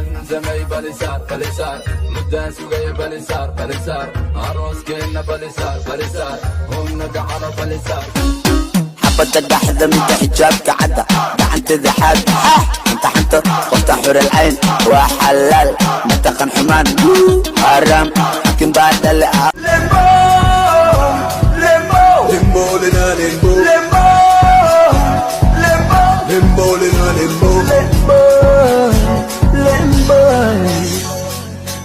زمزمي بلسار بلسار مدان سوقي بلسار بلسار عروس كينا بلسار بلسار هم قعرة بلسار حبت الدحذة من حجابك عدى دعنت ذحاب انت حنت وافتح حور العين وحلال متقن حمان حرام لكن بعد اللقاء ليمبو ليمبو ليمبو لنا ليمبو ليمبو ليمبو ليمبو لنا ليمبو ليمبو ليمبو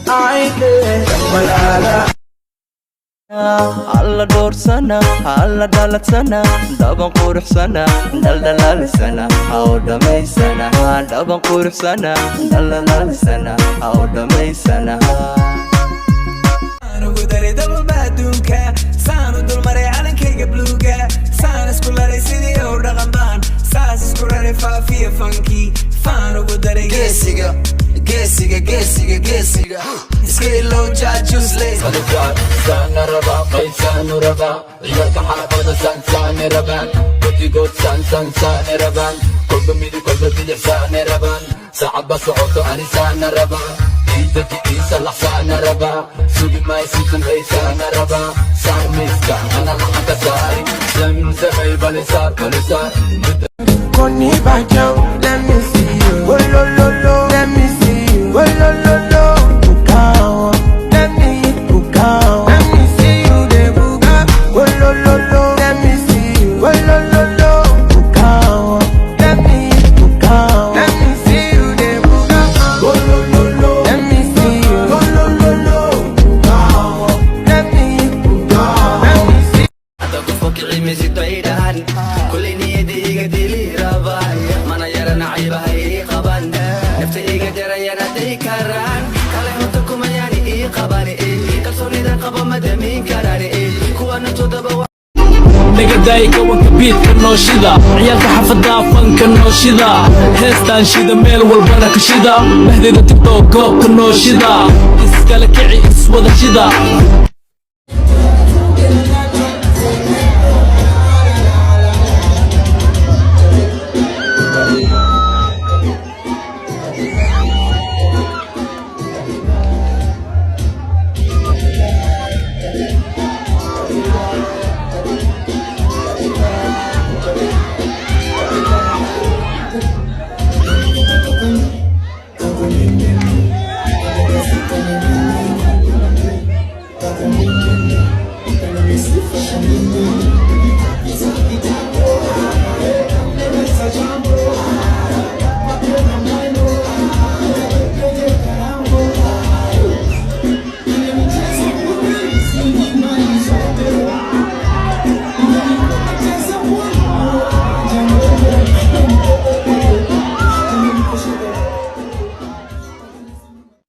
عيدي والآلاء alla doorsana alla dhaladsana dhaban quruxsana dhaldhalalisana haw dhamaysana dhaban quruxsana dhaldhalalisana haw dhamaysana aanu gudare dalba adduunka saanu dulmaray calankayga bluuga saan isku laray sidii oo dhaqan baan saas isku raray faafiya fanki faanu gudare geesiga geesiga geesiga geesiga iska ilow jaajusley بلسار سان ربا قيسان ربا عيالك حافظة سان سان ربان قلتي قلت سان سان سان ربان كل بميدي كل بدي سان ربان ساعد بصعوتو أني سان ربا إيدتي إيسا لحسان ربا سوقي ما يسيطن ريسان ربا سان ميسكا أنا لحك ساري زمزمي بلسار بلسار Koni bajau, let me see you. Oh lo lo lo, let me see you. Oh lo lo lo, bukao, let me eat bukao. Let me see you de buga. Oh lo lo lo, let me see you. Oh lo lo lo, bukao, let me eat bukao. Let me see you de buga. Oh lo lo lo, let me see you. Oh lo lo lo, bukao, let me eat bukao. Let me see. ada ku fakri misitaydan kulli niyadi iga dili rabay mana yarana aybahay qaban nafta iga jarayana dikaran kale hota kuma yani qaban kalsoonida qaba madamin karari kuwa natodaba نقداي كون كبيت كنوشدا عيالك حفظا فن كنوشدا هستان شيدا ميل والبركة شدا مهدي تيك توك كنوشدا اسكالك عي اسودا شدا